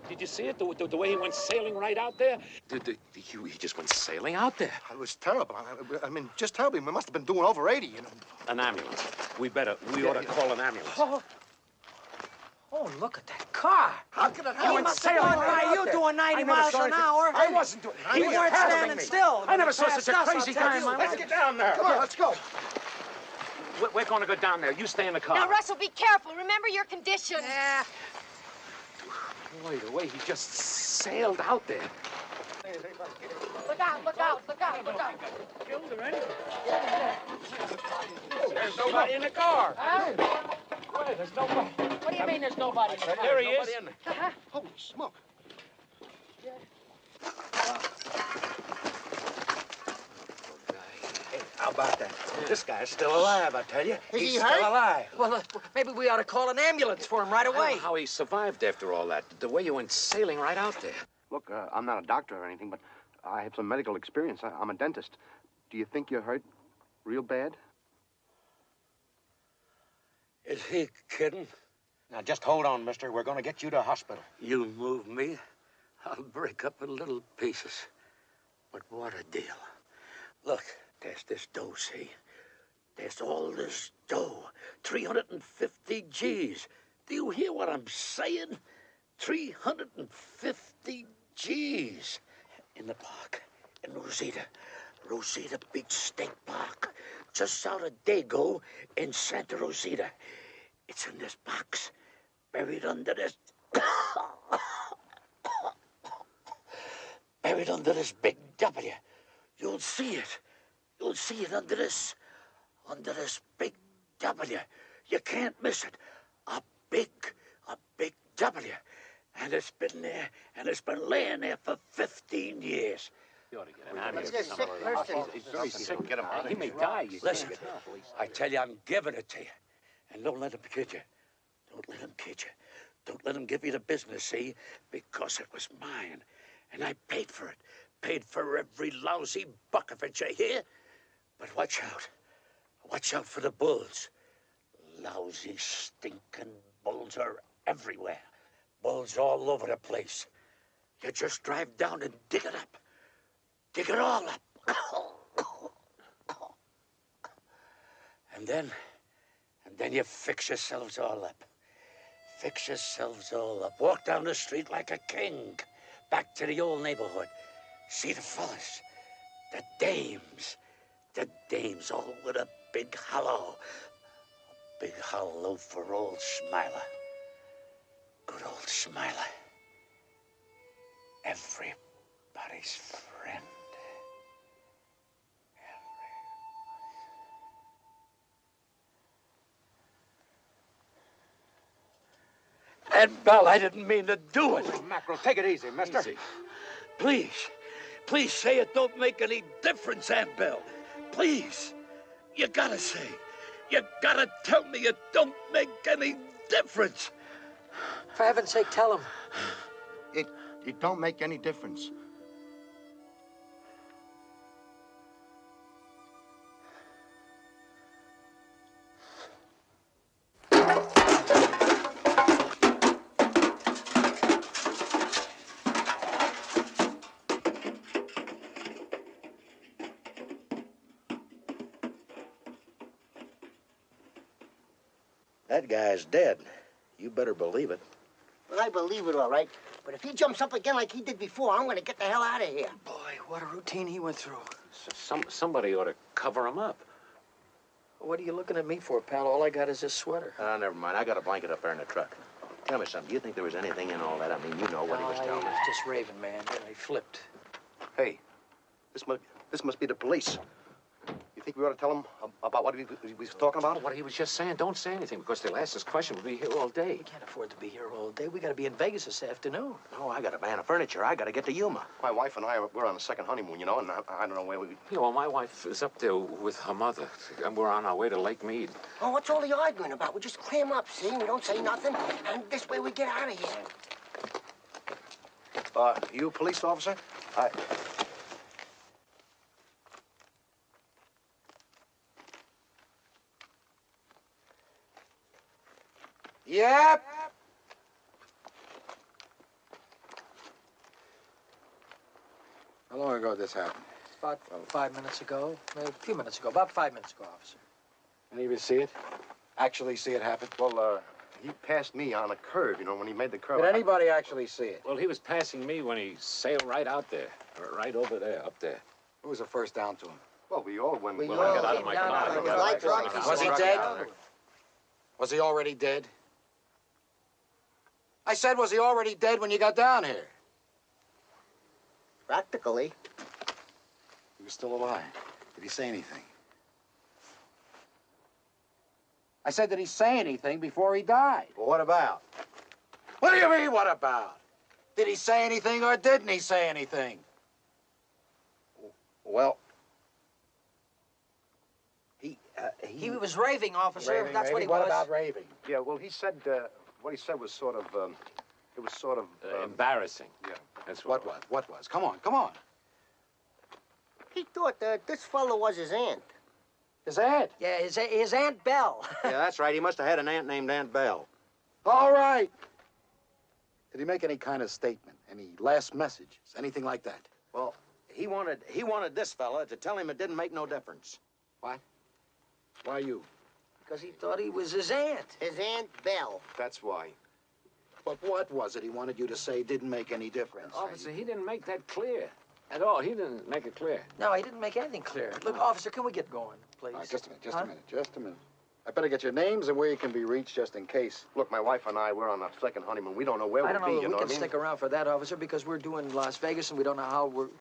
Did you see it? The way he went sailing right out there? He just went sailing out there. It was terrible. I mean, just terrible. We must have been doing over 80, you know. An ambulance. We ought to call an ambulance. Oh, look at that car. How could it happen? He went sailing by you doing 90 miles an hour. I wasn't doing it. You weren't standing still. I never saw such a crazy guy in my life. Let's get down there. Come on, let's go. We're going to go down there. You stay in the car. Now, Russell, be careful. Remember your condition. Yeah. Boy, the way he just sailed out there. Look out, look out, look out, look out. Killed or anything. There's nobody in the car. Huh? Wait, there's nobody. What do you mean there's nobody in the car? There he is. Holy smoke. How about that? This guy's still alive, I tell you. He's still hurt? alive. Well, maybe we ought to call an ambulance for him right I don't away. know how he survived after all that. The way you went sailing right out there. Look, I'm not a doctor or anything, but I have some medical experience. I'm a dentist. Do you think you're hurt real bad? Is he kidding? Now, just hold on, mister. We're going to get you to a hospital. You move me, I'll break up in little pieces. But what a deal. Look, there's this dough, see? There's all this dough. 350 G's. Do you hear what I'm saying? 350 G's. In the park, in Rosita. Rosita Beach State Park. Just out of Dago in Santa Rosita. It's in this box. Buried under this... buried under this big W. You'll see it. You'll see it under this big W. You can't miss it. A big W. And it's been there, and it's been laying there for 15 years. You ought to get an ambulance. Let's get a sick person. He's very sick. Get him out. He may die. Listen, I tell you, I'm giving it to you. And don't let him kid you. Don't let him kid you. Don't let him give you the business, see? Because it was mine. And I paid for it. Paid for every lousy buck of it, you hear? But watch out. Watch out for the bulls. Lousy, stinking bulls are everywhere. Bulls all over the place. You just drive down and dig it up. Dig it all up. And then you fix yourselves all up. Fix yourselves all up. Walk down the street like a king. Back to the old neighborhood. See the fellas. The dames. The dames all with a big hollow. A big hollow for old Smiler. Good old Smiler. Everybody's friend. Aunt Belle, I didn't mean to do it. Hey, Mackerel, take it easy, mister. Easy. Please say it don't make any difference, Aunt Belle. Please. You gotta say. You gotta tell me it don't make any difference. For heaven's sake, tell him. It don't make any difference. That guy's dead. You better believe it. Well, I believe it, all right. But if he jumps up again like he did before, I'm gonna get the hell out of here. Boy, what a routine he went through. Somebody ought to cover him up. What are you looking at me for, pal? All I got is this sweater. Never mind. I got a blanket up there in the truck. Tell me something. Do you think there was anything in all that? I mean, you know what he was telling He me. was just raving, man. And he flipped. Hey, this must be the police. You think we ought to tell them about what he was talking about? What he was just saying, don't say anything, because they'll ask this question. We'll be here all day. We can't afford to be here all day. We got to be in Vegas this afternoon. Oh, I got a van of furniture. I got to get to Yuma. My wife and we're on the second honeymoon, you know, and I don't know where we... You know, my wife is up there with her mother, and we're on our way to Lake Mead. Oh, what's all the arguing about? We just clam up, see? We don't say nothing, and this way we get out of here. You a police officer? Yep. How long ago did this happen? About 5 minutes ago. Maybe a few minutes ago. About 5 minutes ago, officer. Any of you see it? Actually see it happen? Well, he passed me on a curve, you know, when he made the curve. Did anybody actually see it? Well, he was passing me when he sailed right out there, or right over there, up there. Who was the first down to him? Well, we all went... We well, all I got out of my No, car. no, I no, got lights out. right. Was he dead? Was he already dead? I said, was he already dead when you got down here? Practically. He was still alive. Did he say anything? I said, did he say anything before he died? Well, what about? What do you mean, what about? Did he say anything or didn't he say anything? Well... He was raving, officer. Raving, That's what he raving? was. What about raving? Yeah, well, he said... what he said was sort of... it was sort of... Embarrassing. yeah. That's What was? What was? Come on, come on. He thought that this fellow was his aunt. His aunt. Yeah, his Aunt Belle. Yeah, that's right. He must have had an aunt named Aunt Belle. All right. Did he make any kind of statement? Any last messages? Anything like that? Well, he wanted this fella to tell him it didn't make no difference. What? Why you? Because he thought he was his aunt. His Aunt Belle. That's why. But what was it he wanted you to say didn't make any difference? Officer, he didn't make that clear at all. He didn't make it clear. No, he didn't make anything clear. Look, officer, can we get going, please? All right, just a minute, Huh? just a minute. I better get your names and where you can be reached just in case. Look, my wife and we're on our second honeymoon. We don't know where I we'll don't know be, if you we know can what I mean? stick around for that, officer, because we're doing Las Vegas and we don't know how we're